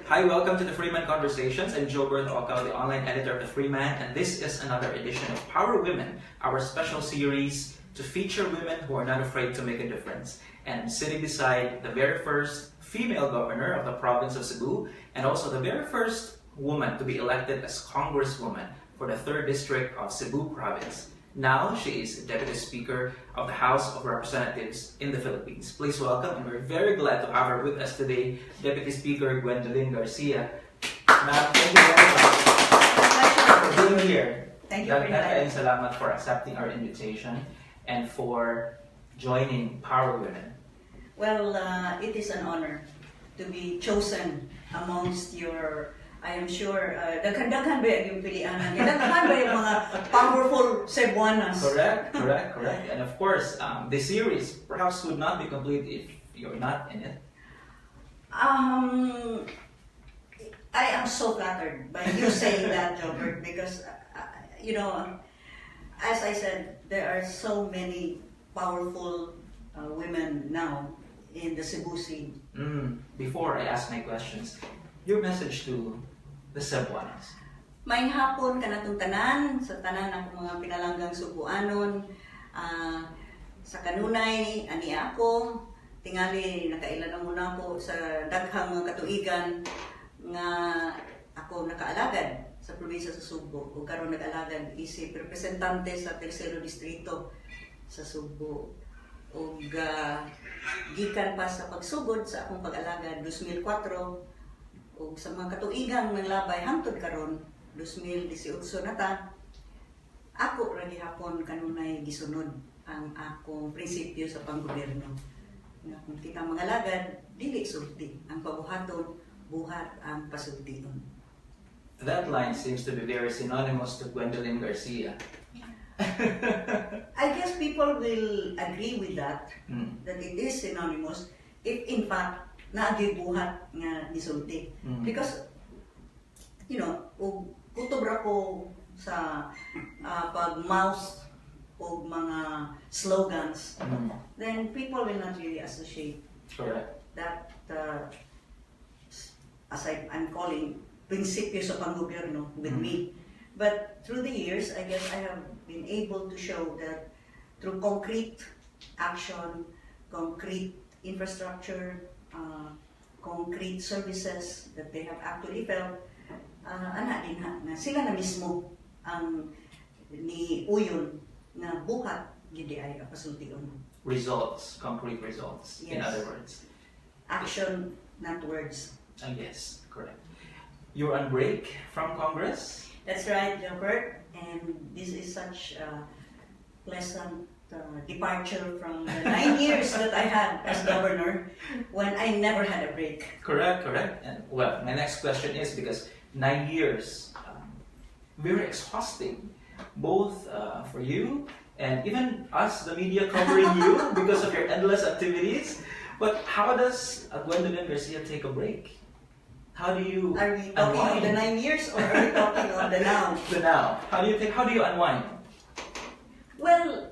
Hi, welcome to the Freeman Conversations. I'm Gilbert Ocal, the online editor of the Freeman, and this is another edition of Power Women, our special series to feature women who are not afraid to make a difference. And I'm sitting beside the very first female governor of the province of Cebu, and also the very first woman to be elected as Congresswoman for the 3rd District of Cebu Province. Now, she is Deputy Speaker of the House of Representatives in the Philippines. Please welcome, and we're very glad to have her with us today, Deputy Speaker Gwendolyn Garcia. Ma'am, thank you very much for being here. Thank you for inviting. Salamat for accepting our invitation and for joining Power Women. Well, it is an honor to be chosen amongst your, I am sure, daghan-daghan ba yung pilihan? Daghan ba yung mga powerful Cebuanas? Correct. And of course, the series perhaps would not be complete if you're not in it. I am so flattered by you saying that, Gilbert, because, as I said, there are so many powerful women now in the Cebu scene. Before I ask my questions, your message to the Cebuanas. May hapon kanatong tanan sa tanan akong mga pinalanggang Subuanon. Sa kanunay ani ako tingali nakailan na muna ako sa daghang mga katuigan nga ako nakaalagad sa probinsya sa Subo ug karon nag-alagad isip representante sa 3rd Distrito sa Subo ug gikan pa sa pagsugod sa akong pag-alagad 2004 ug sa mga katuigang naglabay hangtod karon 2018 nata ako ra gihapon kanunay gisunod ang akong prinsipyo sa panggobyerno nga kung kita mga lagad dili sulti ang pabuhaton buhat ang pasultinon. That line seems to be very synonymous to Gwendolyn Garcia. I guess people will agree with that, that it is synonymous if in fact naagibuhat nga gisulti. Because, kutob ra ko sa pag-mouse o mga slogans, then people will not really associate that, as I'm calling, prinsipyo sa panggobyerno with me. But through the years, I guess I have been able to show that through concrete action, concrete infrastructure, concrete services that they have actually felt, na sila na mismo ang ni uyon na buhat gidi ay pasultiyon. Results, concrete results, yes. In other words. Action, not words. Yes, correct. You're on break from Congress? That's right, Gilbert, and this is such a pleasant departure from the 9 years that I had as governor when I never had a break. Correct. And well, my next question is because 9 years, very exhausting, both for you and even us, the media covering you because of your endless activities. But how does Gwendolyn Garcia take a break? How do you Are we talking unwind? of the 9 years or are we talking of the now? The now. How do you unwind? Well,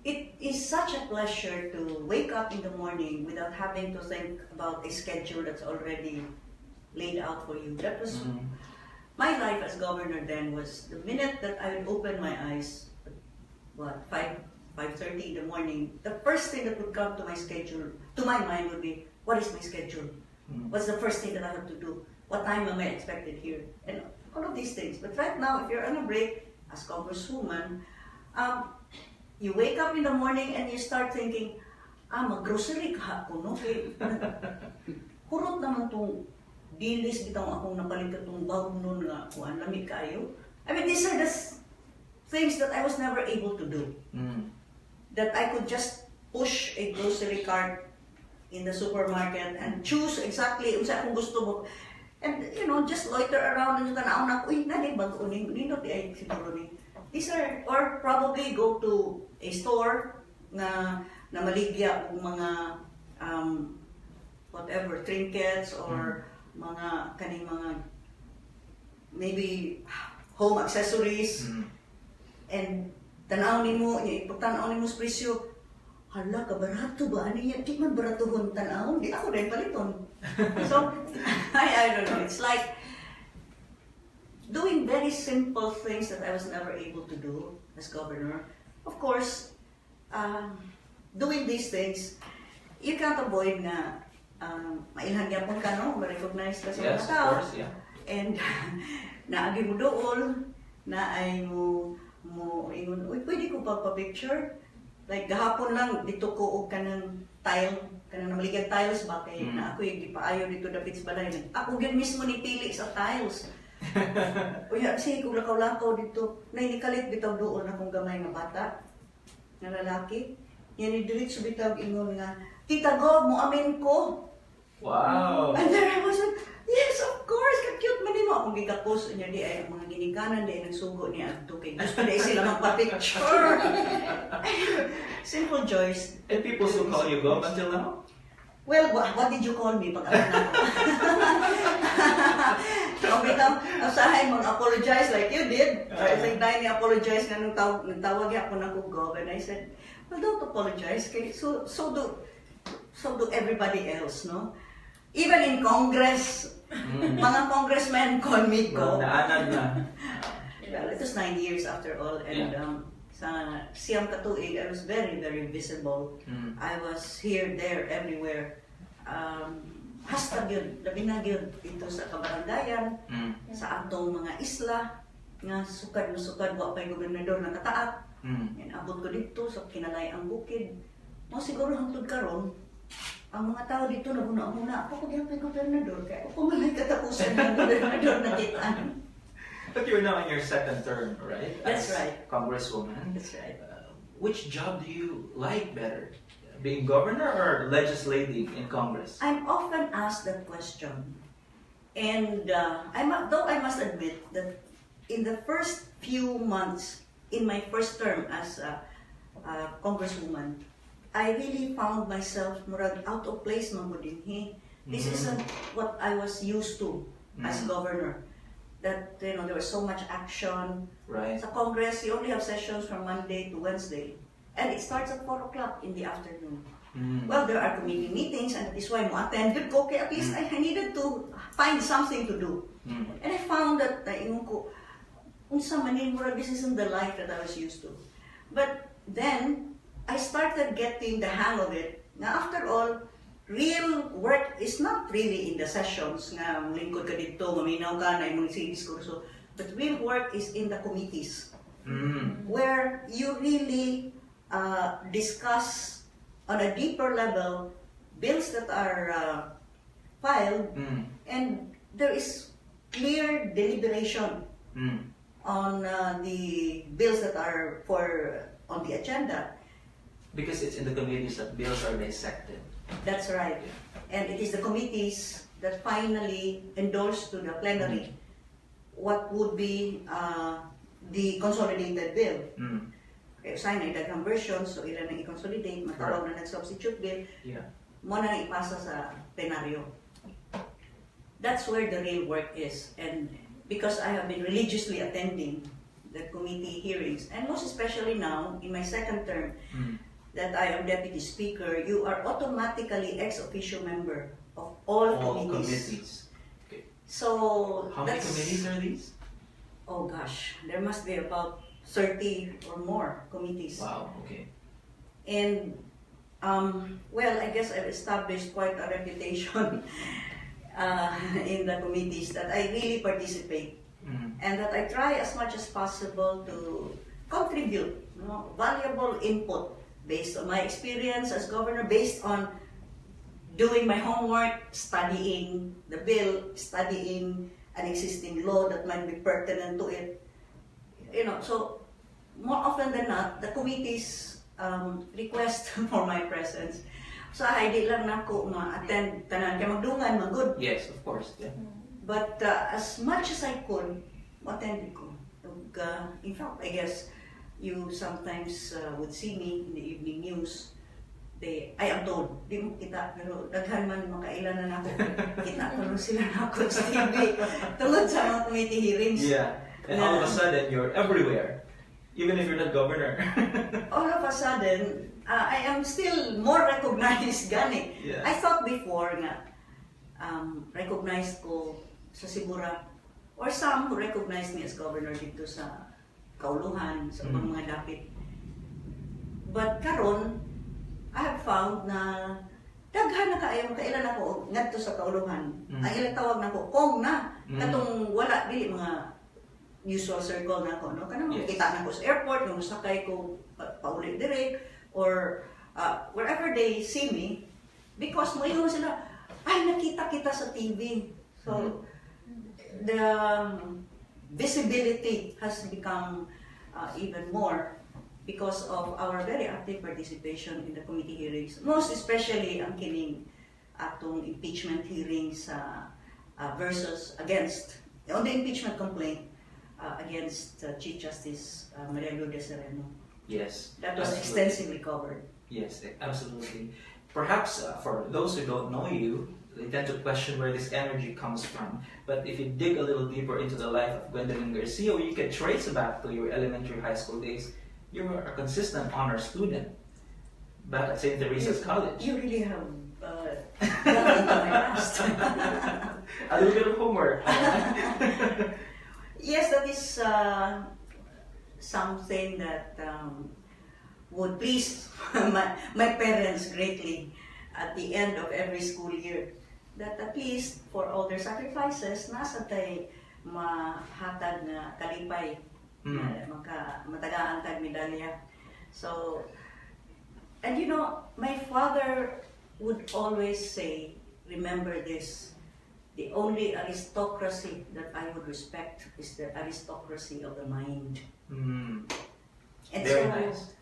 it is such a pleasure to wake up in the morning without having to think about a schedule that's already laid out for you. That was my life as governor then. Was the minute that I would open my eyes, 5:30 in the morning, the first thing that would come to my schedule, to my mind, would be, what is my schedule? What's the first thing that I have to do? What time am I expected here? And all of these things. But right now, if you're on a break as Congresswoman, you wake up in the morning and you start thinking, mag-grocery kahapon, no? Hurot naman itong dilis, bitang akong napalit itong bawang nun nga, kuhan, lamig kayo. I mean, these are the things that I was never able to do. That I could just push a grocery cart in the supermarket and choose exactly unsa akong gusto mo. And, just loiter around and tanaw na, uy, nani, bago ni, nindot ay siguro ni. These are, or probably go to a store na maligya ng mga whatever, trinkets or mga maybe home accessories and tanaw nimo, ipagtanaw nimo sa presyo, hala ka barato ba ano yan? Di man baratuhon tanawon, di ako rin paliton. So I don't know. It's like doing very simple things that I was never able to do as governor. Of course, doing these things, you can't avoid na mailhan gyapon ka, no? Ma-recognize ka sa mga tao. Of course, yeah. And naagi mo doon, na ay mo ingon, uy, pwede ko pagpa-picture? Like, gahapon lang, dito ko og kanang tile, kanang namaligyan tiles ba, kaya na ako yung gipaayo dito dapit sa balay. Ako yun mismo ni pili sa tiles. Uy, sige, kung lakaw-lakaw dito, nainikalit bitaw doon akong gamay nga bata, na lalaki. Yan ni diretso bitaw ingon nga, Tita Go, mo amin ko. Wow! And then I was like, yes, of course, ka-cute man mo. Akong gikapos niya, di ay mga ginikanan, di ay nagsugo niya ang tukay. Gusto na sila magpa-picture. Simple joys. And people still call you Gov until now? Well, what did you call me pag-alam na ko? Kung bitaw, asahin mo, apologize like you did. I think Dine apologize nga nung tawag ako na ko Gov. And I said, well, don't apologize. So do everybody else, no? Even in Congress, mga congressmen call me Go. Naanan na. Well, it was 9 years after all, and sa siyam katuig, I was very, very visible. I was here, there, everywhere. Hashtag yun, labi na yun ito sa kabarandayan, sa atong mga isla, nga sukad na sukad, wa pa'y gobernador na kataat. Abot ko dito sa kinalay ang bukid. Mo siguro hangtod karon, ang mga tao dito naguna-una, ako kung pa'y gobernador, kaya ako malay katapusan ng gobernador na kitaan. But you're now in your second term, right? That's right. Congresswoman. That's right. Which job do you like better? Being governor or legislating in Congress? I'm often asked that question. And though I must admit that in the first few months, in my first term as a congresswoman, I really found myself murag out of place man ko dinhi. This isn't what I was used to as governor. That there was so much action. Right. Sa Congress, you only have sessions from Monday to Wednesday, and it starts at 4 o'clock in the afternoon. Well, there are committee meetings, and that is why mo attended ko. Kaya at least I needed to find something to do, and I found that unsa manin mura, this isn't the life that I was used to. But then I started getting the hang of it. Now, after all, real work is not really in the sessions nga lingkod ka dito, maminaw ka na imong sige diskurso, but real work is in the committees, where you really discuss on a deeper level bills that are filed, and there is clear deliberation on the bills that are on the agenda. Because it's in the committees that bills are dissected. That's right. And it is the committees that finally endorse to the plenary what would be the consolidated bill. Okay, sign na idaghang version, so ilan na i-consolidate, matawag na nag-substitute bill, mo na ipasa sa plenaryo. That's where the real work is. And because I have been religiously attending the committee hearings, and most especially now, in my second term, that I am Deputy Speaker, you are automatically ex-officio member of all committees. Okay. So how many committees are these? Oh gosh, there must be about 30 or more committees. Wow, okay. And well, I guess I've established quite a reputation in the committees that I really participate, and that I try as much as possible to contribute valuable input based on my experience as governor, based on doing my homework, studying the bill, studying an existing law that might be pertinent to it. So more often than not, the committees request for my presence. So I di lang nako ma-attend tanan kay magdungan magud. Yes, of course. Yeah. But as much as I could, attended ko. In fact, I guess you sometimes would see me in the evening news. I am told, di mo kita, pero daghan man makailan na ako. Kita ko lang sila na ako sa TV. Tungod sa mga committee hearings. Yeah, and all of a sudden, you're everywhere. Even if you're not governor. All of a sudden, I am still more recognized gani. Yeah. I thought before nga recognized ko sa Sibura or some who recognized me as governor dito sa Kauluhan, sa mga dapit. But karon, I have found na daghan na kaayo kailan ako ngadto sa Kauluhan. Ang ilang tawag nako kong na katong wala dili mga usual circle na ako, no? Kanang kita na ko sa airport, nung sakay ko paulit direct or wherever they see me because mo sila ay nakita kita sa TV. So the visibility has become even more because of our very active participation in the committee hearings. Most especially ang kining atong impeachment hearings versus against on the impeachment complaint against Chief Justice Maria Lourdes Sereno. Yes. That was extensively covered. Yes, absolutely. Perhaps for those who don't know you, they tend to question where this energy comes from. But if you dig a little deeper into the life of Gwendolyn Garcia, you can trace back to your elementary high school days. You were a consistent honor student back at St. Teresa's College. You really have gone into my past. A little bit of homework. Yes, that is something that would please my parents greatly at the end of every school year. That at least for all their sacrifices, nasa tay mahatag na kalipay, matagaan tag medalya. So, and you know, my father would always say, remember this, the only aristocracy that I would respect is the aristocracy of the mind. And very so, nice.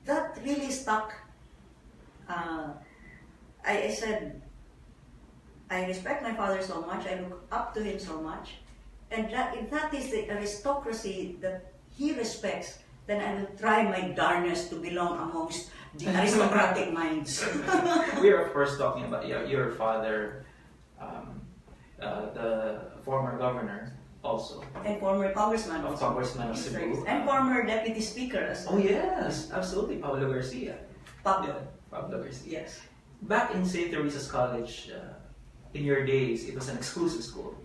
That really stuck. I said, I respect my father so much, I look up to him so much, and if that is the aristocracy that he respects, then I will try my darnest to belong amongst the aristocratic minds. We are of course talking about your father, the former governor also. And former congressman also. Congressman of Cebu. And former deputy speaker as well. Oh yes, absolutely, Pablo Garcia. Pablo. Pablo Garcia. Yes. Back in St. Teresa's College, in your days, it was an exclusive school.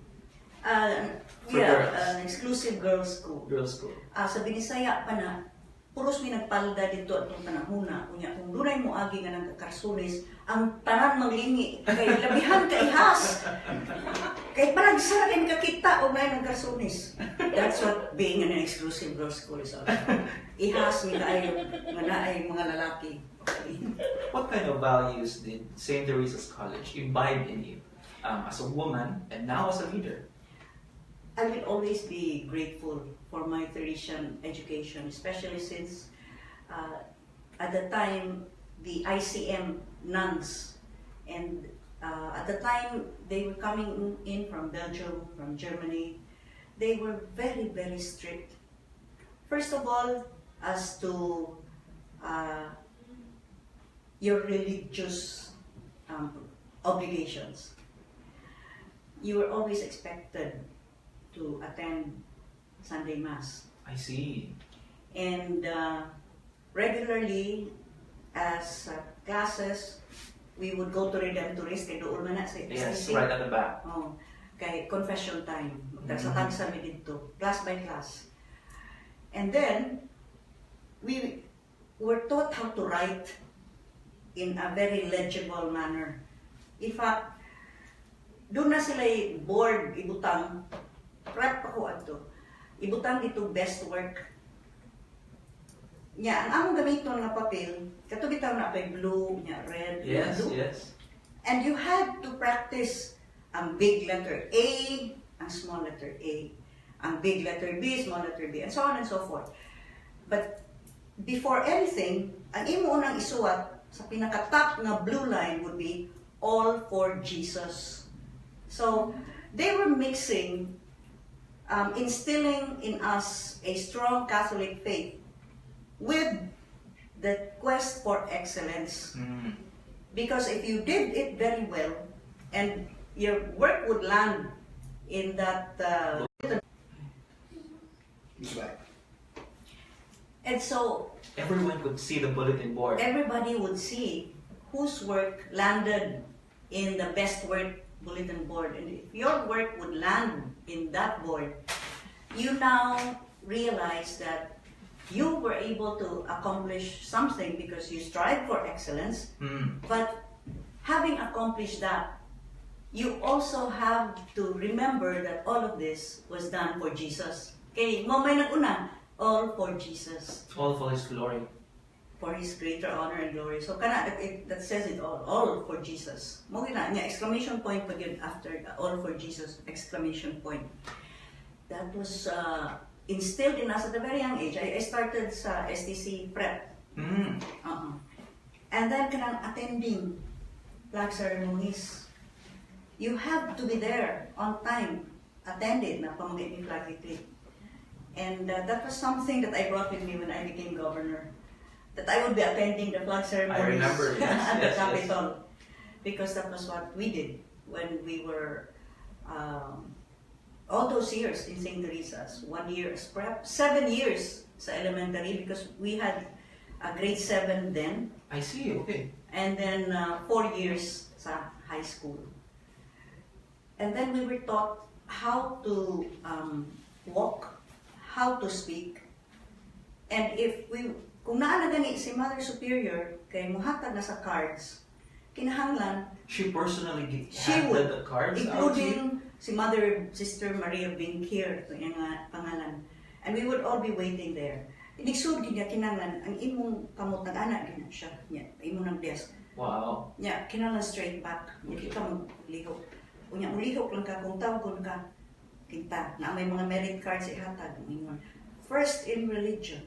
For girls. An exclusive girls' school. Girls' school. Sa Binisaya pa na, puros mi nagpalda dito atong panahuna. Kunya, kung dunay mo agi nga ng karsunis, ang tanan maglingi, kay labihan ka ihas. Kay parang sarin ka kita o may ng karsunis. That's what being in an exclusive girls' school is all about. Ihas mi kaayo, nga naay mga lalaki. What kind of values did St. Teresa's College imbibe in you as a woman and now as a leader? I will always be grateful for my Teresian education, especially since at the time the ICM nuns, and at the time they were coming in from Belgium, from Germany, they were very, very strict. First of all, as to your religious obligations. You were always expected to attend Sunday Mass. I see. And regularly, as classes, we would go to Redemptorist, kay doon man na sa Yes, right at the back. Oh, kay confession time. Tagsatagsa mi dito, class by class. And then, we were taught how to write in a very legible manner. In fact, doon na sila board ibutang, prep ako ato, ibutang dito best work. Nya, ang among gamiton nga papel, kato bitaw na pa blue, nya red, Yes, blue. yes. And you had to practice ang big letter A, ang small letter A, ang big letter B, small letter B, and so on and so forth. But before anything, ang imo unang isuwat sa pinaka-top nga blue line would be all for Jesus. So they were mixing, instilling in us a strong Catholic faith with the quest for excellence. Because if you did it very well, and your work would land in that And so everyone could see the bulletin board. everybody would see whose work landed in the best work bulletin board. And if your work would land in that board, you now realize that you were able to accomplish something because you strive for excellence. But having accomplished that, you also have to remember that all of this was done for Jesus. Okay, mo may nag-una, all for Jesus. All for His glory. For His greater honor and glory. So that says it all for Jesus. Mo gina nga exclamation point pag yun after all for Jesus, exclamation point. That was instilled in us at a very young age. I started sa STC prep. And then kanang attending flag ceremonies. You have to be there on time, attended na pamagay ni flag retreat. And that was something that I brought with me when I became governor. That I would be attending the flag ceremonies at the Capitol. Because that was what we did when we were all those years in St. Teresa's. 1 year as prep, 7 years sa elementary because we had a grade 7 then. I see, okay. And then 4 years sa high school. And then we were taught how to walk, how to speak. And kung naa na gani si Mother Superior, kay muhatag na sa cards, kinahanglan, she personally handed the cards out to you? Including si Sister Maria Binkir, ito yung pangalan. And we would all be waiting there. Inigsud niya kinahanglan, ang imong kamot nag-anak gina siya, imong ng desk. Wow. Kinahanglan straight back, hindi ka maglihok. Unya, mulihok lang ka, kung tawag ka, kita, na may mga merit cards ihatag. First in religion,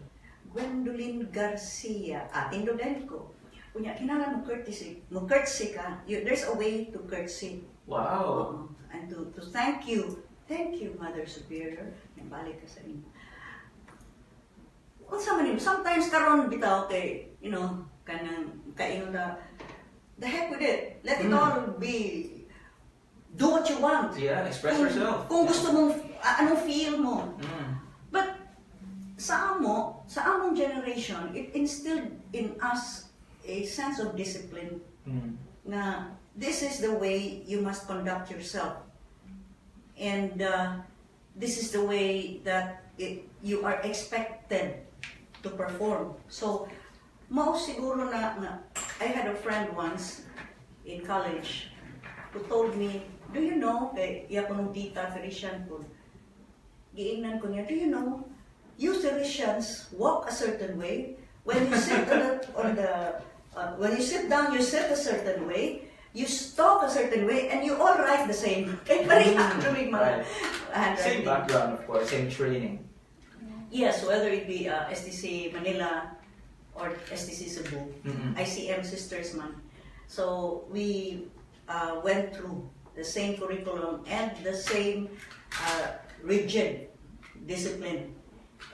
Gwendolyn Garcia, ating Lodenko. Unya, kinahanglan mo courtesy ka. There's a way to courtesy. Wow. And to thank you, Mother Superior. Balik ka sa inyo. Sometimes karon bitaw kay, kanang kaingon na, the heck with it. Let it all be. Do what you want. Yeah, express yourself. Kung gusto mong, anong feel mo. But sa among generation, it instilled in us a sense of discipline. Na this is the way you must conduct yourself. And this is the way that you are expected to perform. So, mao siguro na I had a friend once in college who told me, do you know, kay iya ko nung tita, Felician po, giingnan ko niya, do you know, you Felicians walk a certain way. When you sit when you sit down, you sit a certain way. You talk a certain way, and you all write the same. Kaya same background, of course, same training. Yes, whether it be STC Manila or STC Cebu, ICM Sisters man. So we went through the same curriculum and the same rigid discipline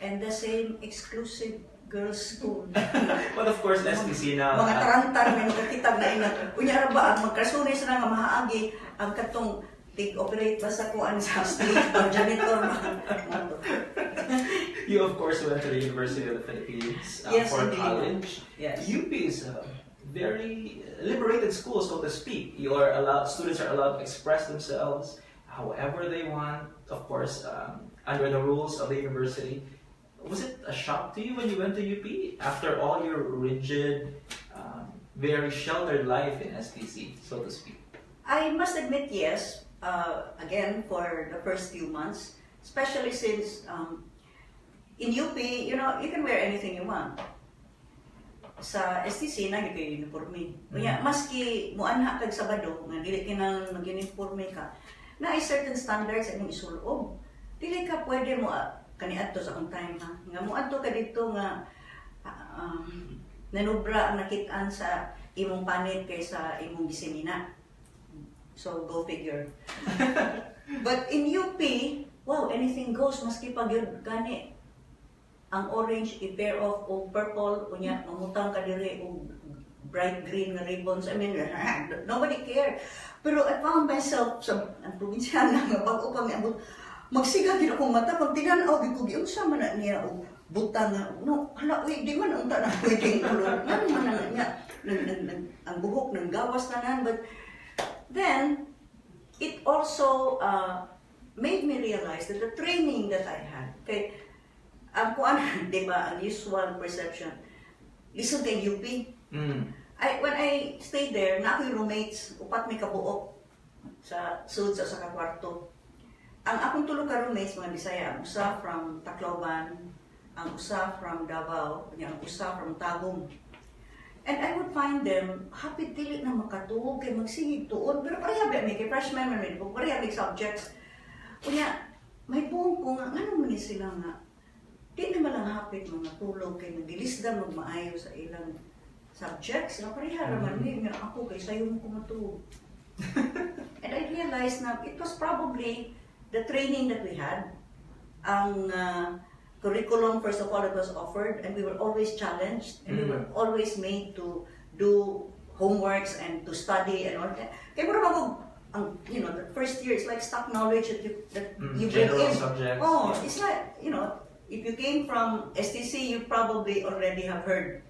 and the same exclusive girls' school. But of course, STC now. Mga tarantar may magkakitag na ina. Kunyara ba, ang magkasunay sila nga mahaagi ang katong take-operate ba sa kuan sa stage or janitor man. You of course went to the University of the Philippines Yes, for indeed. college. Yes. UP is a very liberated school, so to speak. Students are allowed to express themselves however they want, of course, under the rules of the university. Was it a shock to you when you went to UP after all your rigid, very sheltered life in STC, so to speak? I must admit, yes. Again, for the first few months, especially since in UP, you can wear anything you want. Sa STC, naging kayo uniforme. Kaya, maski muanha kag Sabado, nga dili kinang mag-uniforme ka, na ay certain standards ay mong isulob. Dili ka pwede mo kaniadto sa on time ha. Nga mo adto ka dito nga nanubra ang nakitaan sa imong panit kaysa imong gisinina. So go figure. But in UP, wow, anything goes maski pag yun gani ang orange i-pair off o purple unya mamutang ka diri og bright green na ribbons. I mean, nobody cared. Pero I found myself sa probinsyana nga bago pa magsiga din akong mata pag tinanaw gid ko unsa man na niya og buta nga, no, hala, di man unta na pwedeng kulon. Nga naman nga, ang buhok ng gawas na but then, it also made me realize that the training that I had, okay, ang kuan, di ba, ang usual perception, listen kay UP. When I stayed there, na ako'y roommates, upat may kabuok sa sud sa kakwarto. Ang akong tulog ka roommates, mga Bisaya, ang usa from Tacloban, ang usa from Davao, ang usa from Tagum. And I would find them, happy dili na makatuog, kay magsigig tuon, pero pareha ba may kay freshman man rin, pareha may subjects. Kunya, may buong ko nga, ano man sila nga, di naman lang hapit mga tulog, kay nagilisdan magmaayo sa ilang subjects, na pareha naman, nga ako kay sayo mo kumatuog. And I realized na it was probably the training that we had, ang curriculum, first of all, it was offered, and we were always challenged, and we were always made to do homeworks and to study and all that. Kaya mura ako, you know, the first year, it's like stock knowledge that you bring in. Subjects. Oh, it's like, you know, if you came from STC, you probably already have heard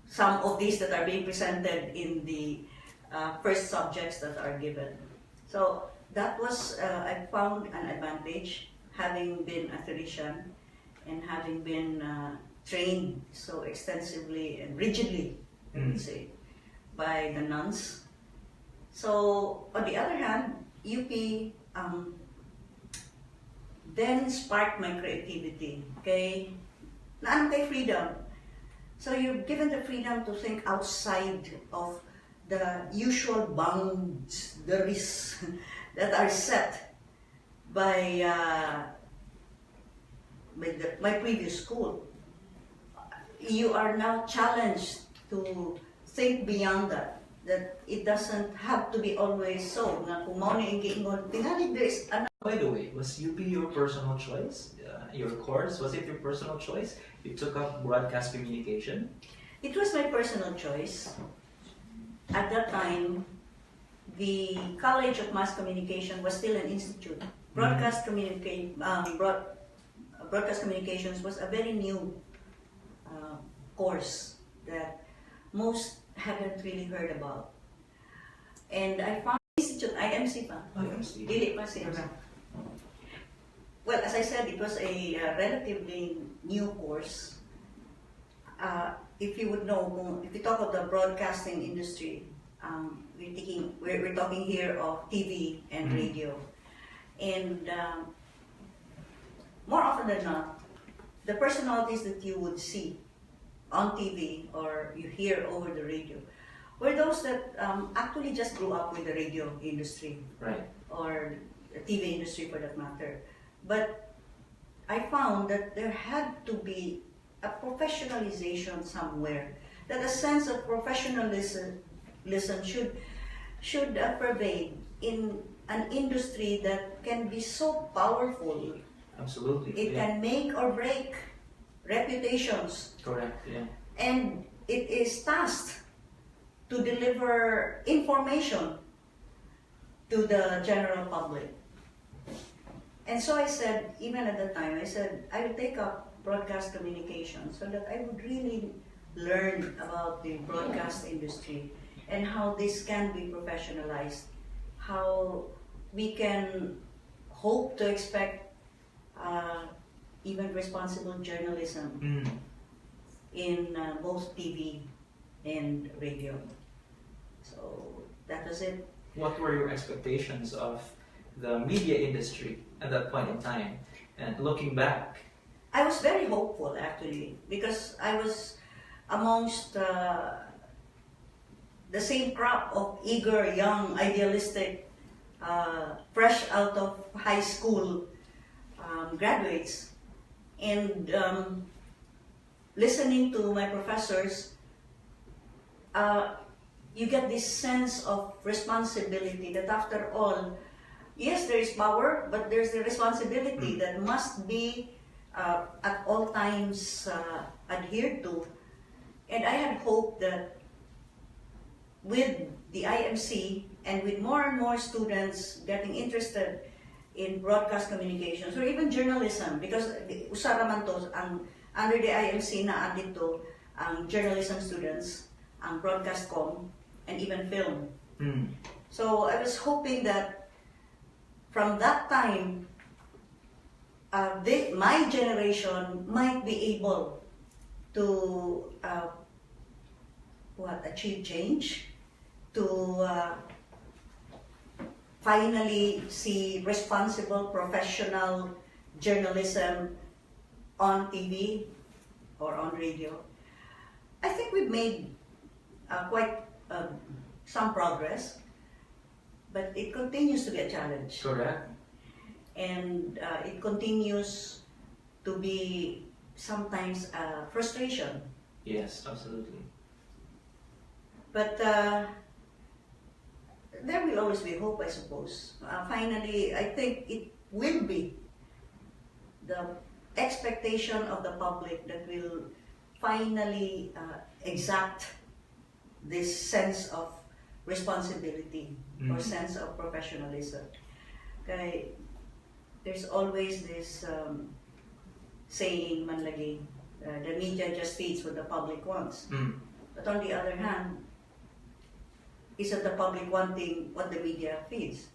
some of these that are being presented in the first subjects that are given. So that was, I found an advantage, having been a physician and having been trained so extensively and rigidly, I would say, by the nuns. So on the other hand, UP then sparked my creativity. Okay, naano kay freedom. So you're given the freedom to think outside of the usual bounds, the risks that are set by my previous school. You are now challenged to think beyond that it doesn't have to be always so. Na kung mao ni ingon, tingali there's By the way, was UP your personal choice? Your course, was it your personal choice? You took up broadcast communication? It was my personal choice. At that time, the College of Mass Communication was still an institute. Broadcast communications was a very new course that most haven't really heard about. And I found institute, IMC pa. IMC. Dili pa siya. Well, as I said, it was a relatively new course. If you would know, if you talk of the broadcasting industry, we're talking here of TV and radio. And more often than not, the personalities that you would see on TV or you hear over the radio were those that actually just grew up with the radio industry, right, or the TV industry for that matter. But I found that there had to be a professionalization somewhere, that a sense of professionalism should pervade in an industry that can be so powerful. Absolutely. It can make or break reputations. Correct, yeah. And it is tasked to deliver information to the general public. And so I said, even at the time, I said, I will take up broadcast communication so that I would really learn about the broadcast industry and how this can be professionalized, how we can hope to expect even responsible journalism in both TV and radio. So that was it. What were your expectations of the media industry at that point in time? And looking back, I was very hopeful actually, because I was amongst the same crop of eager, young, idealistic, fresh out of high school graduates. And listening to my professors, you get this sense of responsibility that after all, yes, there is power, but there's the responsibility that must be at all times adhered to. And I had hoped that with the IMC and with more and more students getting interested in broadcast communications or even journalism, because usara man to, ang under the IMC na dito ang journalism students, ang broadcast com, and even film. So I was hoping that from that time, my generation might be able to achieve change, to finally see responsible professional journalism on TV or on radio. I think we've made quite some progress, but it continues to be a challenge. Correct. And it continues to be sometimes a frustration. Yes, absolutely. But there will always be hope, I suppose. Finally, I think it will be the expectation of the public that will finally exact this sense of responsibility or sense of professionalism. Okay, there's always this saying, manlagi, the media just feeds what the public wants. But on the other hand, isn't the public wanting what the media feeds?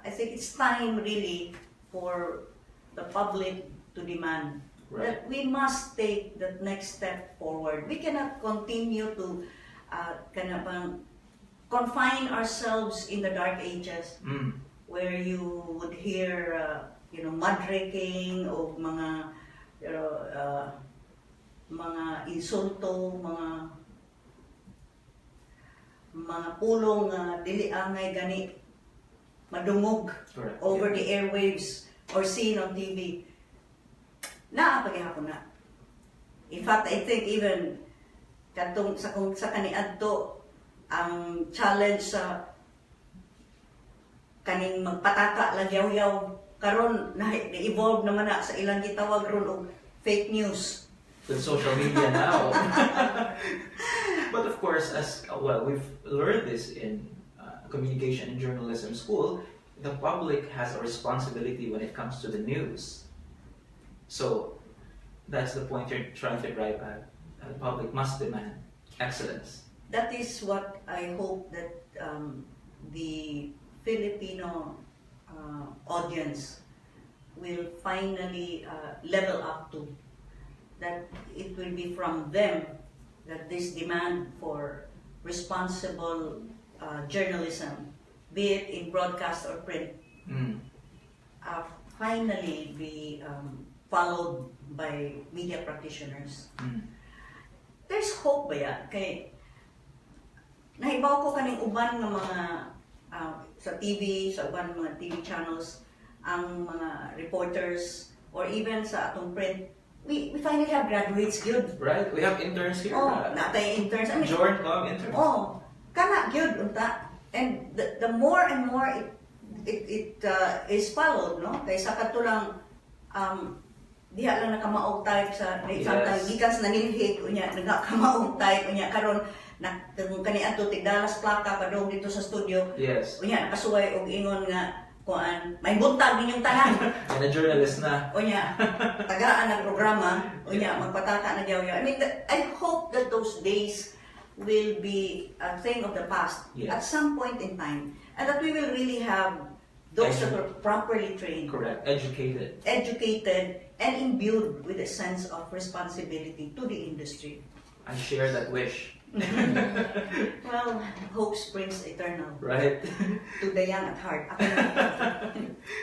I think it's time really for the public to demand that we must take the next step forward. We cannot continue to confine ourselves in the dark ages where you would hear mudraking o mga insulto, mga pulong dili angay gani madungog over the airwaves or seen on TV. Naapagihapon na. In fact, I think even katong sa kaniadto ang challenge sa kaning magpataka lang yaw-yaw karon na-evolve naman na sa ilang gitawag ron og fake news with social media now. But of course, as well, we've learned this in communication and journalism school. The public has a responsibility when it comes to the news. So that's the point you're trying to drive at. The public must demand excellence. That is what I hope that the Filipino audience will finally level up to. That it will be from them that this demand for responsible journalism, be it in broadcast or print, finally be followed by media practitioners. There's hope ba yan? Kay nahibaw ko kaning uban ng mga sa TV, sa uban mga TV channels, ang mga reporters, or even sa atong print, we finally have graduates good. Right, we have interns here. Natay interns. Jordan interns. Kana good unta. And the more and more it is followed, no? Kaysa katulang diha lang nakamaog type sa sometimes gikan sa naninhik unya nagakamaog type unya karon kaniadto tigdalas plaka padong dito sa studio. Unya nakasuway og ingon nga kuan may buntag ninyong tanan. And a journalist na. Unya tagaan ang programa unya magpataka na yaw-yaw. I mean, I hope that those days will be a thing of the past at some point in time, and that we will really have those that are properly trained, educated, and imbued with a sense of responsibility to the industry. I share that wish. Well, hope springs eternal. Right. To the young at heart.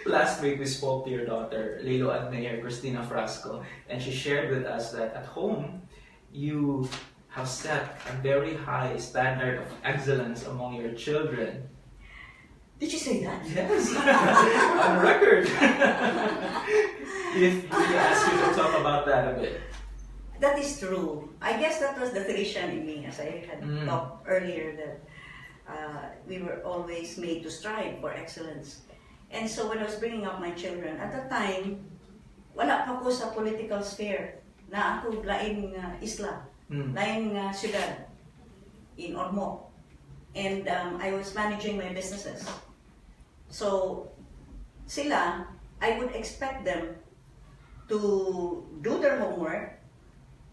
Last week we spoke to your daughter, Lilo and Mayor Christina Frasco, and she shared with us that at home you have set a very high standard of excellence among your children. Did you say that? Yes. On record. If we ask you to talk about that a bit. That is true. I guess that was the tradition in me, as I had talked earlier, that we were always made to strive for excellence. And so when I was bringing up my children, at the time, wala pa ko sa political sphere. Na ako laing isla, laing syudad in Ormoc. And I was managing my businesses. So sila, I would expect them to do their homework,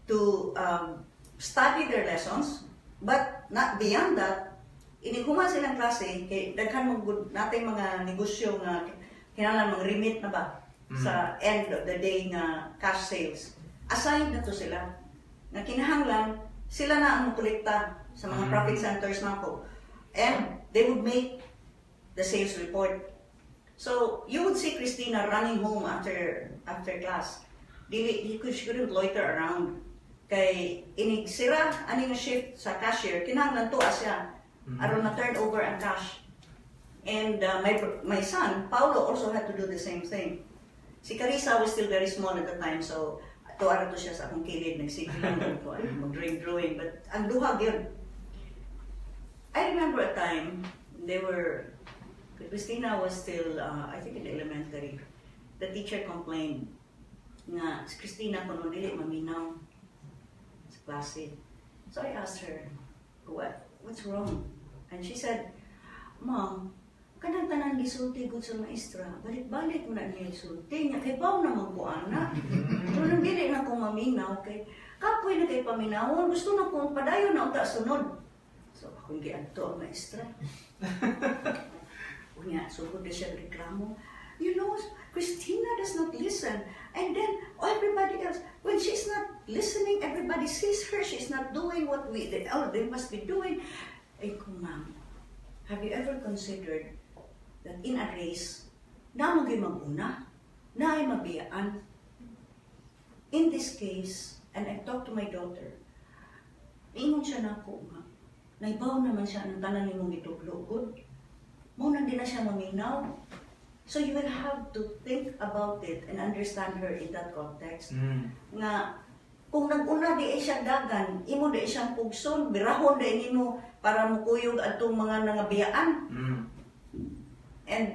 to study their lessons, but not beyond that, iniguman silang klase, kay daghan mong good natin mga negosyo nga kinahanglan mga remit na ba sa end of the day nga cash sales. Assigned na to sila. Nga kinahanglan, sila na ang kolekta sa mga profit centers na po. And they would make the sales report. So, you would see Christina running home after class. She couldn't loiter around. Kay inigsira ani nga shift sa cashier, kinahanglan to siya aron na turn over ang cash. And my son, Paulo, also had to do the same thing. Si Carissa was still very small at the time, so tuwara to siya sa akong kilid, nagsigilin ko, mag-drawing. But ang duhag yun. I remember a time, Christina was still, I think in elementary. The teacher complained nga, si Christina kung dili maminaw sa klase. So I asked her, what's wrong? And she said, Mom, kanang tanan gisulti gud sa maestra, balik-balik mo na niya isulti niya, kay baw naman ko anak. Pero nang dili na ko maminaw, kay kapoy na kay paminawon, gusto na kong padayon na unta sunod. So akong giadto ang maestra. Unya, sugod na siya reklamo. You know, Christina does not listen. And then everybody else, when she's not listening, everybody sees her, she's not doing what they must be doing. Ay ko, ma'am, have you ever considered that in a race, na mo mag-una, na ay mabiyaan? In this case, and I talked to my daughter, ingon siya na ako, ma'am, naibaw naman siya ng tanan ni mong ituglugod. Muna din na siya maminaw. So you will have to think about it and understand her in that context. Nga, kung nag-una di siya dagan, imo di siyang pugson, birahon di nimo para mukuyog atong mga nangabiyaan. And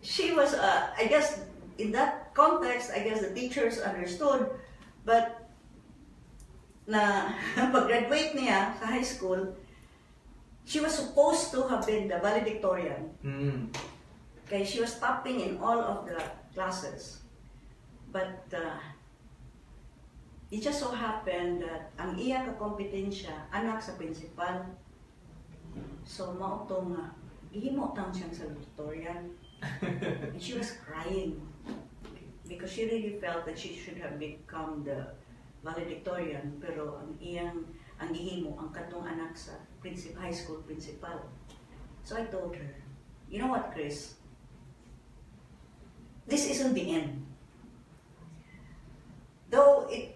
she was, I guess, in that context, I guess the teachers understood, but na pag-graduate niya sa high school, she was supposed to have been the valedictorian. Okay, she was topping in all of the classes. But it just so happened that ang iya ka-kompetensya, anak sa principal. So, mauto nga, gihimo tang siyang salutatorian. And she was crying because she really felt that she should have become the valedictorian, pero ang gihimo, ang katong anak sa high school principal. So I told her, you know what, Chris? This isn't the end. Though it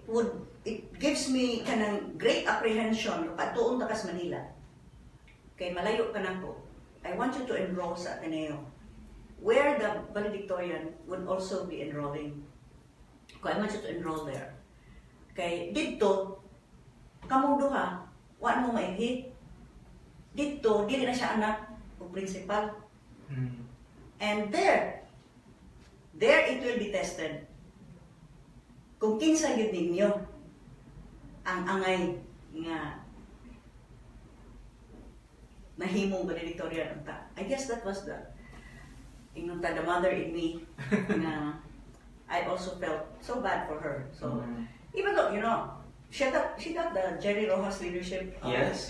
gives me kanang great apprehension patuon ta kas Manila. Kay malayo ka nako. I want you to enroll sa Ateneo, where the valedictorian would also be enrolling. I want you to enroll there. Kay dito, kamong duha, wa mo maihit. Dito, dili na siya anak o principal. And there it will be tested. Kung kinsa yun ninyo ang angay nga nahimong valedictorian unta. I guess that was the mother in me na I also felt so bad for her. So even though, you know, she got the Jerry Rojas leadership. Yes.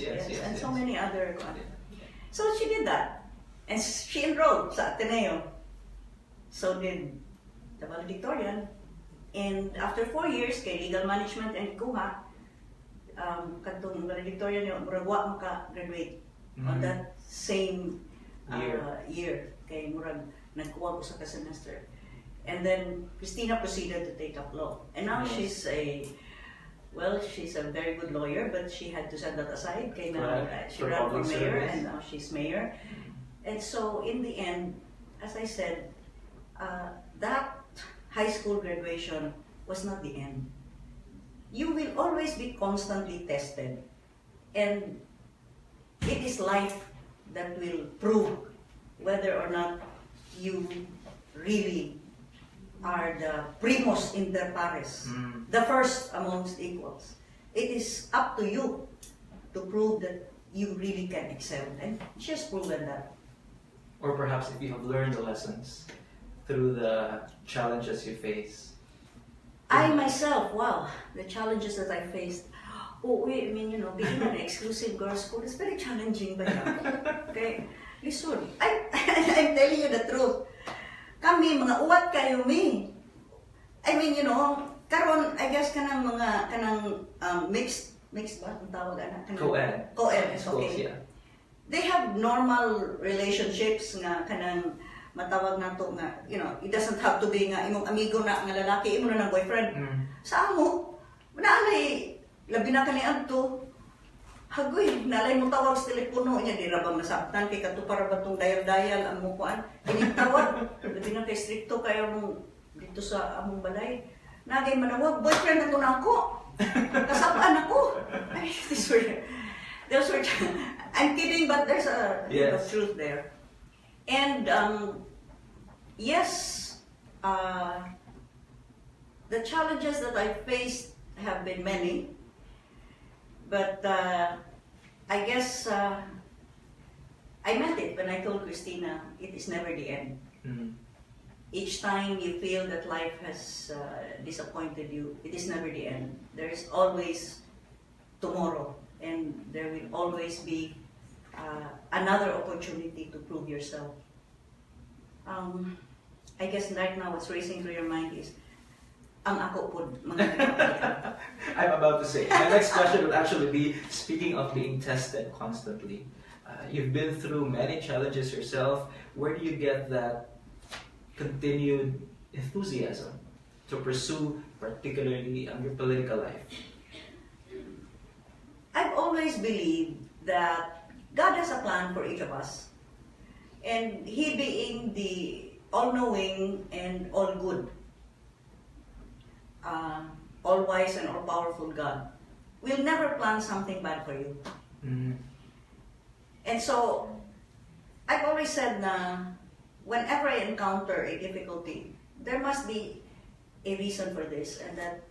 So many other. So she did that. And she enrolled sa Ateneo. So did the valedictorian. And after 4 years, kay legal management and kuha, katong valedictorian yung muragwa maka-graduate on that same year. Kay murag nagkuha ko sa ka-semester. And then Christina proceeded to take up law. And now she's a very good lawyer, but she had to set that aside. Kay now she ran for mayor, and now she's mayor. And so in the end, as I said, that high school graduation was not the end. You will always be constantly tested. And it is life that will prove whether or not you really are the primus inter pares, the first amongst equals. It is up to you to prove that you really can excel. And she has proven that. Or perhaps if you have learned the lessons through the challenges you face. I myself, wow, the challenges that I faced. Oh, I mean, you know, being an exclusive girls' school is very challenging by now. Okay? Listen, I'm telling you the truth. Kami, mga uwat kayo, mi. I mean, you know, karon, I guess, kanang mixed ba? Ang tawag, Co-ed. Co-ed, okay. Schools, yeah. They have normal relationships nga kanang matawag na to nga, you know, it doesn't have to be nga imong amigo na nga lalaki, imo na ng boyfriend. Sa amo, naalay, labi na kani adto. Hagoy, nalay mo tawag sa telepono niya, di ra ba masabtan kay kadto para ba tong dayal-dayal ang mo kuan. Initawag, labi na kay stricto kayo mong dito sa among balay. Nagay manawag, boyfriend na to na ako. Kasabaan ako. Ay, those were, I'm kidding, but there's a truth there. And yes, the challenges that I faced have been many, but I guess I meant it when I told Christina, it is never the end. Each time you feel that life has disappointed you, it is never the end. There is always tomorrow, and there will always be another opportunity to prove yourself. I guess right now what's racing through your mind is, ang ako po, mga nagpapalitan. I'm about to say, my next question would actually be, speaking of being tested constantly, you've been through many challenges yourself. Where do you get that continued enthusiasm to pursue, particularly your political life? I've always believed that God has a plan for each of us. And He being the all-knowing and all-good, all-wise and all-powerful God, will never plan something bad for you. And so, I've always said na whenever I encounter a difficulty, there must be a reason for this, and that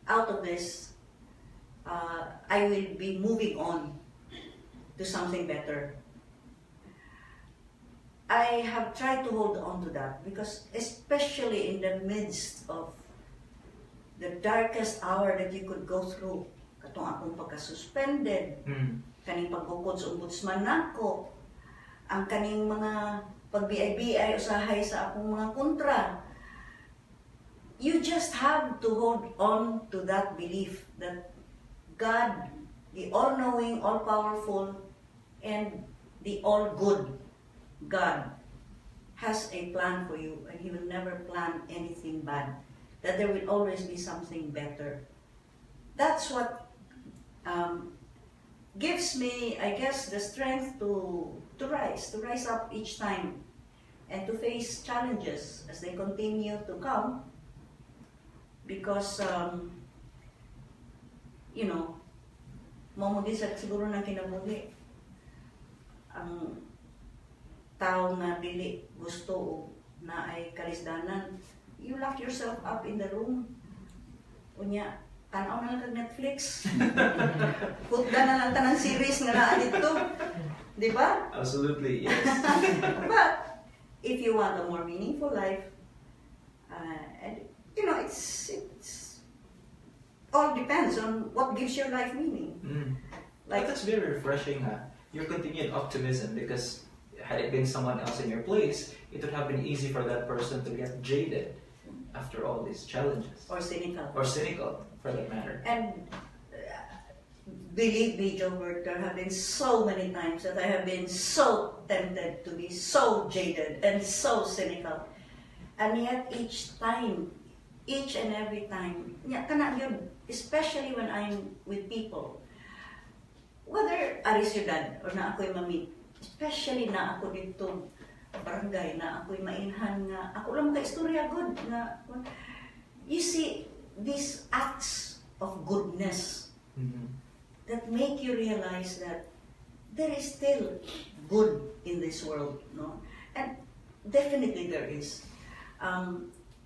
out of this, I will be moving on to something better. I have tried to hold on to that because especially in the midst of the darkest hour that you could go through, katong akong pagka-suspended, kaning pagbukod sa ombudsman nako, ang kaning mga pag-BI-BI usahay sa akong mga kontra, you just have to hold on to that belief that God, the all-knowing, all-powerful, and the all-good God has a plan for you, and He will never plan anything bad. That there will always be something better. That's what gives me, I guess, the strength to rise up each time, and to face challenges as they continue to come. Because, you know, mamudi sa siguro ng kinabuhi, ang tao na dili gusto na ay kalisdanan, you lock yourself up in the room. Unya, tanaw na lang kag Netflix. Putda na lang tanang series nga naa dito. Di ba? Absolutely, yes. But, if you want a more meaningful life, and you know, it's all depends on what gives your life meaning. Like, that's very refreshing, your continued optimism, because had it been someone else in your place, it would have been easy for that person to get jaded after all these challenges. Or cynical. Or cynical, for that matter. And believe me, Gilbert, there have been so many times that I have been so tempted to be so jaded and so cynical. And yet each time, each and every time, especially when I'm with people, whether ari syudad or na ako'y mamit, especially na ako dito barangay, na ako'y mainhan nga, ako lang ka-istorya good, nga, you see, these acts of goodness that make you realize that there is still good in this world, no? And definitely there is.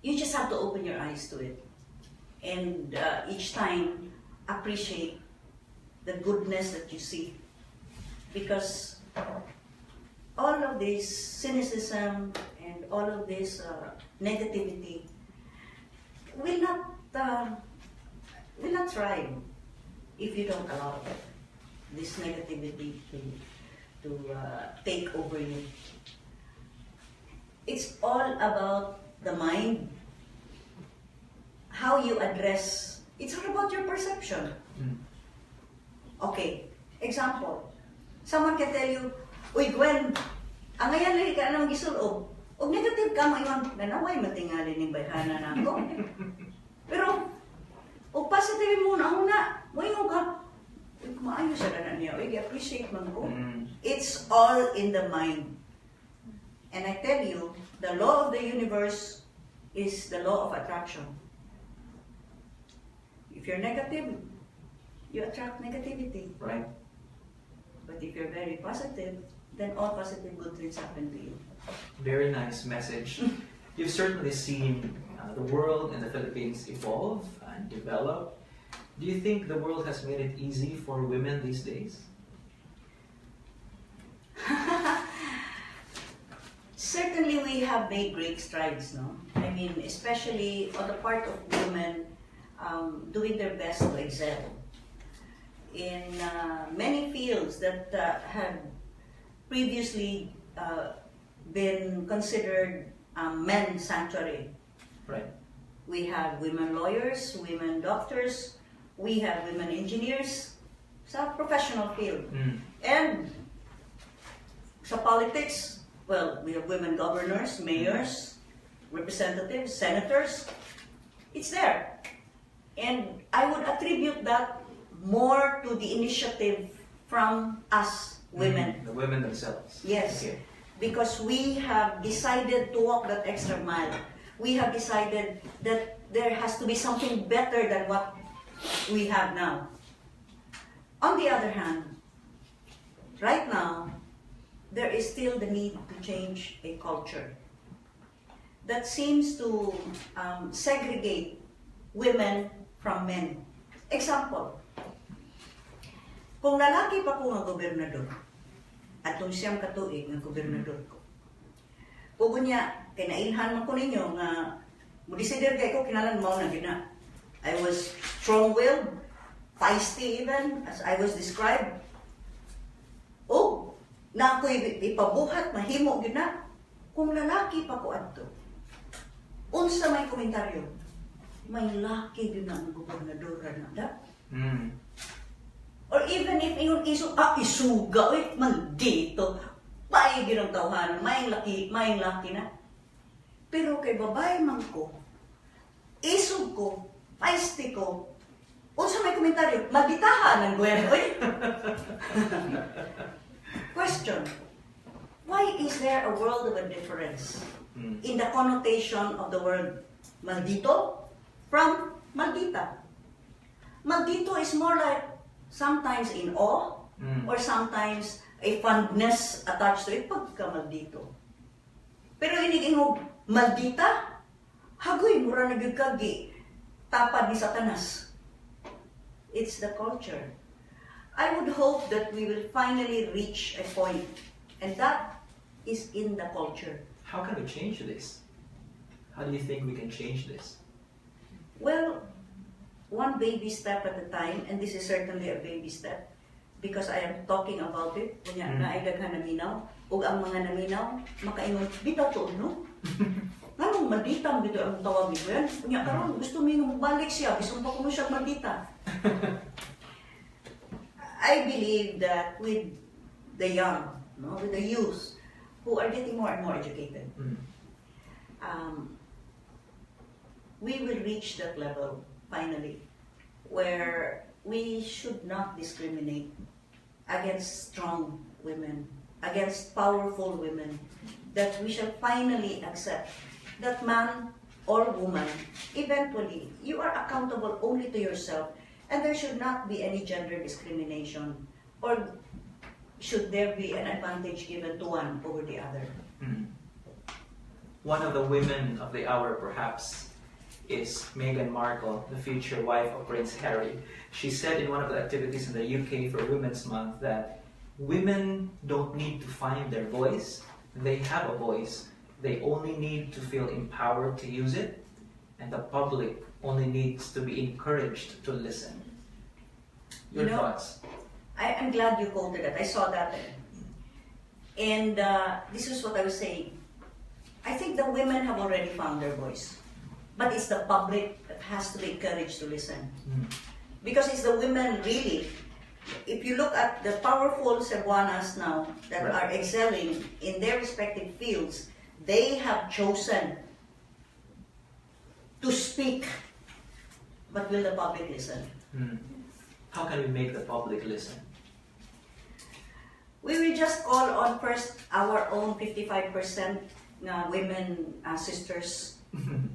You just have to open your eyes to it, and each time appreciate the goodness that you see, because all of this cynicism and all of this negativity will not will not thrive if you don't allow this negativity to take over you. It's all about the mind, how you address. It's all about your perception. Okay, example. Someone can tell you, "Uy, Gwen, ang ayan lagi ka namang gisulob. O negative ka, mayon, nanaway matingali ng bayhana na ako." Pero, o positive muna, mayon ka. Uy, kumaayo sa danan niya. Uy, appreciate man ko. It's all in the mind. And I tell you, the law of the universe is the law of attraction. If you're negative, you attract negativity. Right. But if you're very positive, then all positive good things happen to you. Very nice message. You've certainly seen the world and the Philippines evolve and develop. Do you think the world has made it easy for women these days? Certainly we have made great strides, no? I mean, especially on the part of women doing their best to excel in many fields that had previously been considered men's sanctuary. Right. We have women lawyers, women doctors, we have women engineers sa professional field. And sa politics, well, we have women governors, mayors, representatives, senators. It's there. And I would attribute that more to the initiative from us women. The women themselves. Yes. Okay. Because we have decided to walk that extra mile. We have decided that there has to be something better than what we have now. On the other hand, right now, there is still the need to change a culture that seems to segregate women from men. Example, kung lalaki pa ko nga gobernador, atong siyang katuig nga gobernador ko, pugo niya, kinailhan man ko ninyo nga, mudisider kay ko, kinalan mo na gina. I was strong-willed, feisty even, as I was described. O, na ako'y ipabuhat, mahimo gina, kung lalaki pa ko adto. Unsa may komentaryo, may laki din ang gobernador na da. Or even if ingon isuga, uy, maldito, may ginang tawhan, may laki na. Pero kay babae man ko, isog ko, feisty ko, unsa may komentaryo, malditahan ng Gwen, uy. Question, why is there a world of a difference in the connotation of the word maldito from maldita? Maldito is more like sometimes in awe or sometimes a fondness attached to it pagka maldito. Pero inigingog maldita, hagoy mura nagkagi tapad ni Satanas. It's the culture. I would hope that we will finally reach a point, and that is in the culture. How can we change this? How do you think we can change this? Well, one baby step at a time, and this is certainly a baby step because I am talking about it. Kunya na ay daghan naminaw, ug ang mga naminaw makaingon bitaw to no. Nganong maldita bitaw ang tawag ni Gwen. Kunya karon gusto mi nga balik siya, bisan pa kuno siya maldita. I believe that with the young, no, with the youth who are getting more and more educated, we will reach that level finally, where we should not discriminate against strong women, against powerful women, that we shall finally accept that man or woman, eventually, you are accountable only to yourself, and there should not be any gender discrimination, or should there be an advantage given to one over the other. One of the women of the hour, perhaps, is Meghan Markle, the future wife of Prince Harry. She said in one of the activities in the UK for Women's Month that women don't need to find their voice. They have a voice. They only need to feel empowered to use it. and the public only needs to be encouraged to listen. Your thoughts? I'm glad you quoted it. I saw that there. And this is what I was saying. I think the women have already found their voice. But it's the public that has to be encouraged to listen. Because it's the women really. If you look at the powerful Cebuanas now that are excelling in their respective fields, they have chosen to speak. But will the public listen? How can we make the public listen? We will just call on first our own 55% women sisters.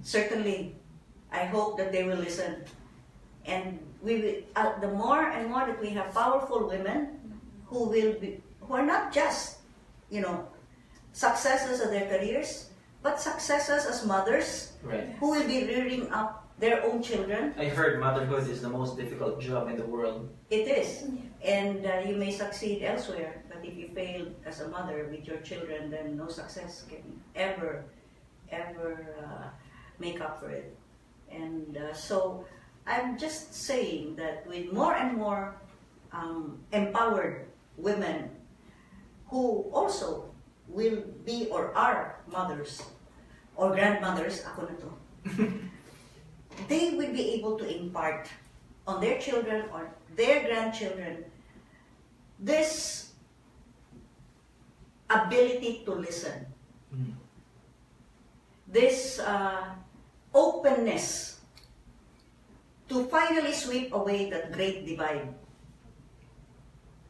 Certainly, I hope that they will listen. And we will, the more and more that we have powerful women who are not just, successes of their careers, but successes as mothers who will be rearing up their own children. I heard motherhood is the most difficult job in the world. It is. And you may succeed elsewhere, but if you fail as a mother with your children, then no success can ever make up for it. And so I'm just saying that with more and more empowered women who also will be or are mothers or grandmothers, ako na to, they will be able to impart on their children or their grandchildren this ability to listen, this openness to finally sweep away that great divide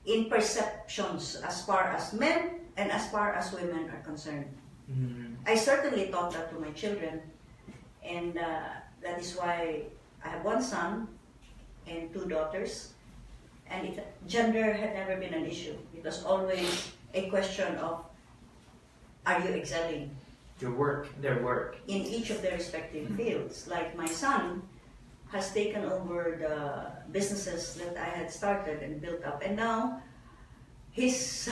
in perceptions as far as men and as far as women are concerned. I certainly taught that to my children, and that is why I have one son and two daughters, and gender had never been an issue. It was always a question of, are you excelling? Your work, their work. In each of their respective fields. Like my son has taken over the businesses that I had started and built up, and now he's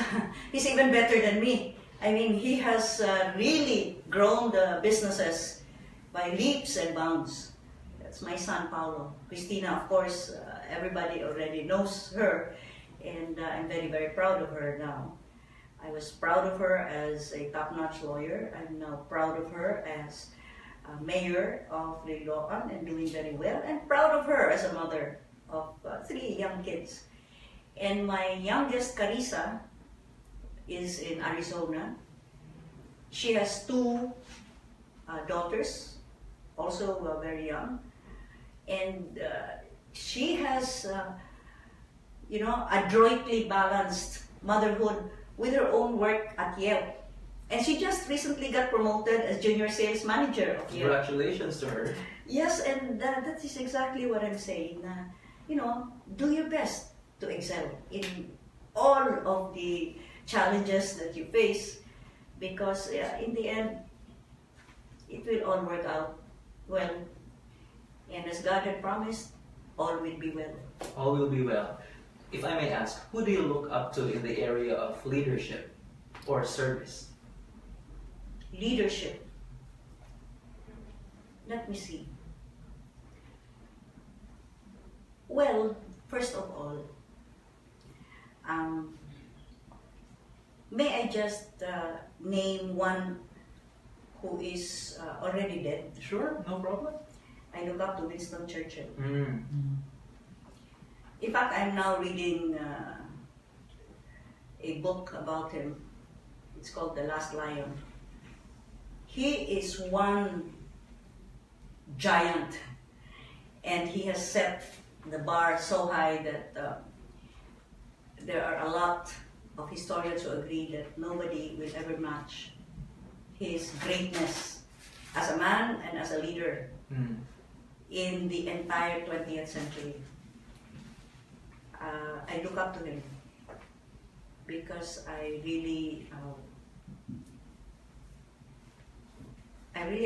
even better than me. I mean, he has really grown the businesses by leaps and bounds. That's my son, Paulo. Christina, of course, everybody already knows her, and I'm very, very proud of her now. I was proud of her as a top-notch lawyer. I'm now proud of her as mayor of Liloan and doing very well, and proud of her as a mother of 3 young kids. And my youngest, Carissa, is in Arizona. She has 2 daughters, also very young, and she has, adroitly balanced motherhood with her own work at Yale. And she just recently got promoted as junior sales manager of Yale. Congratulations to her. Yes, and that is exactly what I'm saying. Do your best to excel in all of the challenges that you face, because in the end, it will all work out well. And as God had promised, all will be well. All will be well. If I may ask, who do you look up to in the area of leadership or service? Leadership. Let me see. Well, first of all, may I just name one who is already dead? Sure, no problem. I look up to Winston Churchill. In fact, I'm now reading a book about him. It's called The Last Lion. He is one giant, and he has set the bar so high that there are a lot of historians who agree that nobody will ever match his greatness as a man and as a leader in the entire 20th century. I look up to him because I really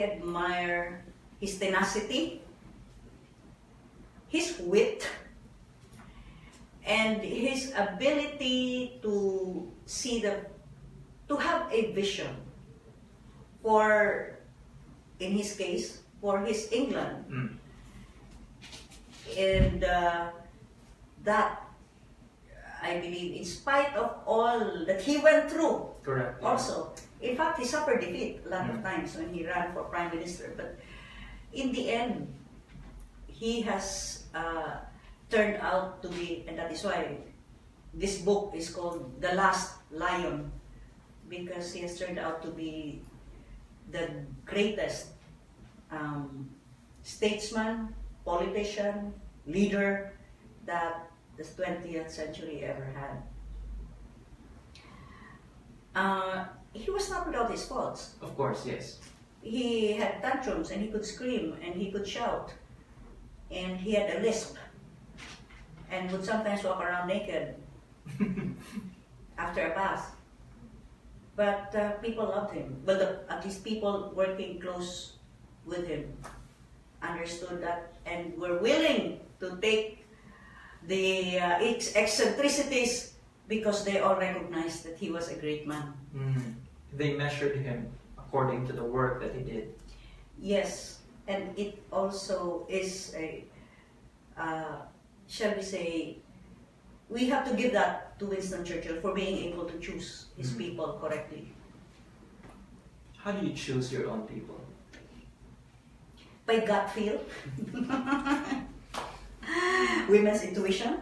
admire his tenacity, his wit, and his ability to have a vision for, in his case, for his England. Mm. And that, I believe, in spite of all that he went through, Correct. Yeah. also, in fact, he suffered defeat a lot of times when he ran for prime minister. But in the end, he has turned out to be, and that is why this book is called The Last Lion, because he has turned out to be the greatest statesman, politician, leader that the 20th century ever had. He was not without his faults. Of course, yes. He had tantrums and he could scream and he could shout. And he had a lisp and would sometimes walk around naked after a bath. But people loved him. Well, at least people working close with him understood that and were willing to take the eccentricities because they all recognized that he was a great man. Mm. They measured him according to the work that he did. Yes, and it also is a, shall we say, we have to give that to Winston Churchill for being able to choose his people correctly. How do you choose your own people? By gut feel, women's intuition.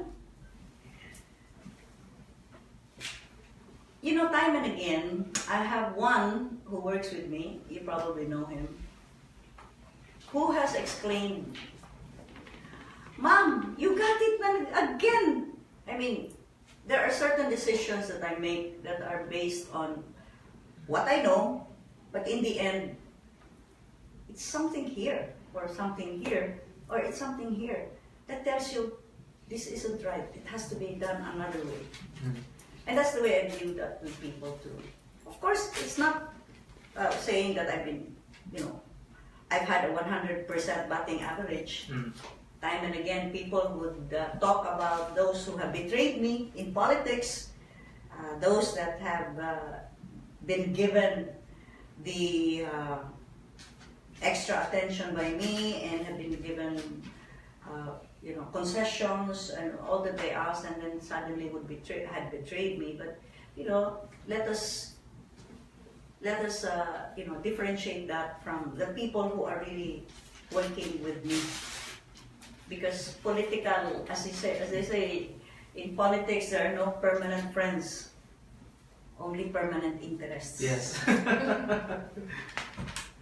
You know, time and again, I have one who works with me, you probably know him, who has exclaimed, "Mom, you got it again!" I mean, there are certain decisions that I make that are based on what I know, but in the end, it's something here, or something here, or it's something here that tells you this isn't right. It has to be done another way. Mm. And that's the way I view that with people too. Of course, it's not saying that I've been, I've had a 100% batting average. Mm. Time and again, people would talk about those who have betrayed me in politics, those that have been given the extra attention by me and have been given concessions and all that they asked, and then suddenly had betrayed me. But let us differentiate that from the people who are really working with me, because political, as they say in politics, there are no permanent friends, only permanent interests. Yes.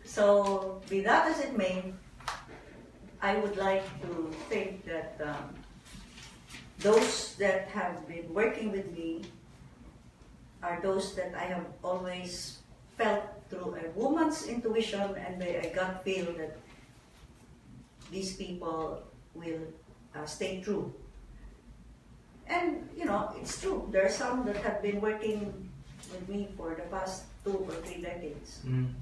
So, be that as it may, I would like to think that those that have been working with me are those that I have always felt through a woman's intuition and a gut feel that these people will stay true. And, it's true. There are some that have been working with me for the past 2 or 3 decades. Mm.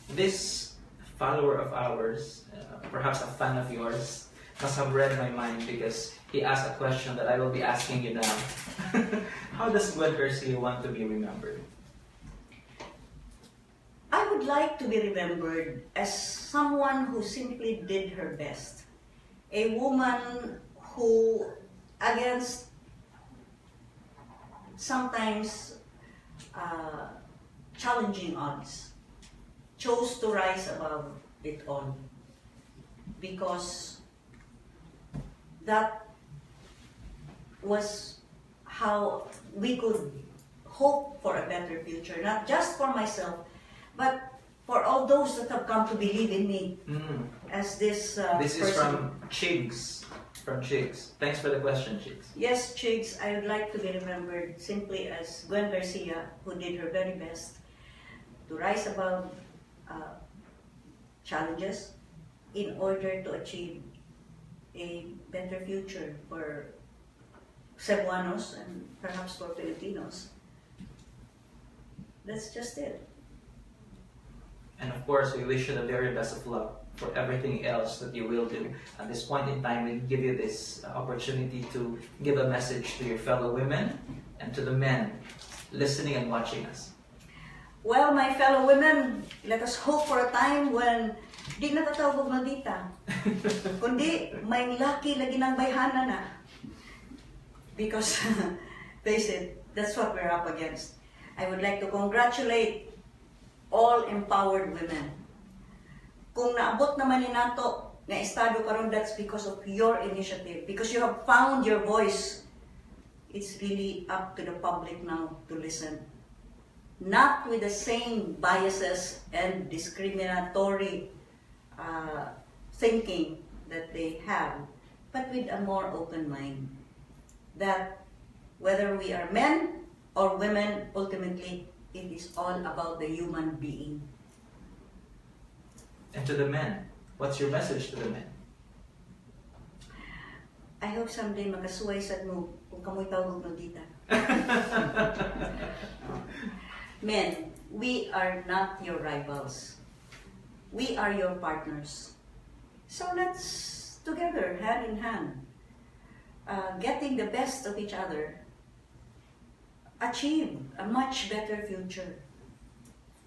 This follower of ours, perhaps a fan of yours, must have read my mind because he asked a question that I will be asking you now. How does Gwen Garcia want to be remembered? I would like to be remembered as someone who simply did her best. A woman who, against sometimes challenging odds, chose to rise above it all, because that was how we could hope for a better future, not just for myself, but for all those that have come to believe in me. Mm. As this This person. is from Chigs. From Chigs. Thanks for the question, Chigs. Yes, Chigs, I would like to be remembered simply as Gwen Garcia, who did her very best to rise above challenges in order to achieve a better future for Cebuanos and perhaps for Filipinos. That's just it. And of course, we wish you the very best of luck for everything else that you will do. At this point in time, we give you this opportunity to give a message to your fellow women and to the men listening and watching us. Well, my fellow women, let us hope for a time when di natatawag na dita. Kundi, may laki lagi ng bayhana na. Because, face it, that's what we're up against. I would like to congratulate all empowered women. Kung naabot naman ni nato na estado karon, that's because of your initiative. Because you have found your voice. It's really up to the public now to listen. Not with the same biases and discriminatory thinking that they have, but with a more open mind. That whether we are men or women, ultimately, it is all about the human being. And to the men, what's your message to the men? I hope someday makasuway sad mo kung kamoy tawag no dita. Men, we are not your rivals. We are your partners. So let's, together, hand in hand, getting the best of each other, achieve a much better future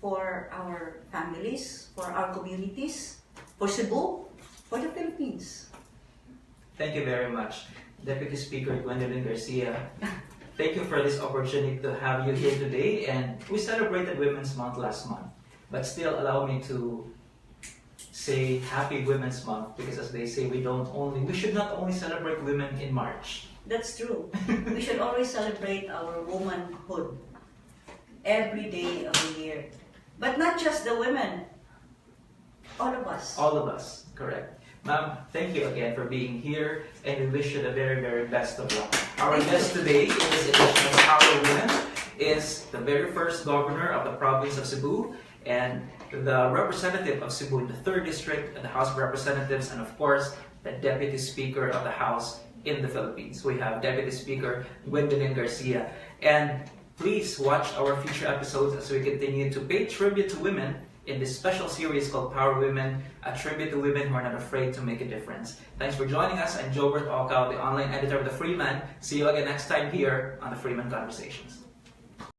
for our families, for our communities, for Cebu, for the Philippines. Thank you very much, Deputy Speaker Gwendolyn Garcia. Thank you for this opportunity to have you here today. And we celebrated Women's Month last month, but still allow me to say Happy Women's Month, because as they say, we should not only celebrate women in March. That's true. We should always celebrate our womanhood every day of the year. But not just the women, all of us. All of us, correct. Ma'am, thank you again for being here, and we wish you the very, very best of luck. Our guest today in this edition of Power Women is the very first governor of the province of Cebu, and the representative of Cebu in the 3rd District in the House of Representatives, and of course, the Deputy Speaker of the House in the Philippines. We have Deputy Speaker Gwendolyn Garcia. And please watch our future episodes as we continue to pay tribute to women in this special series called Power Women, a tribute to women who are not afraid to make a difference. Thanks for joining us. I'm Gilbert Ocao, the online editor of The Freeman. See you again next time here on The Freeman Conversations.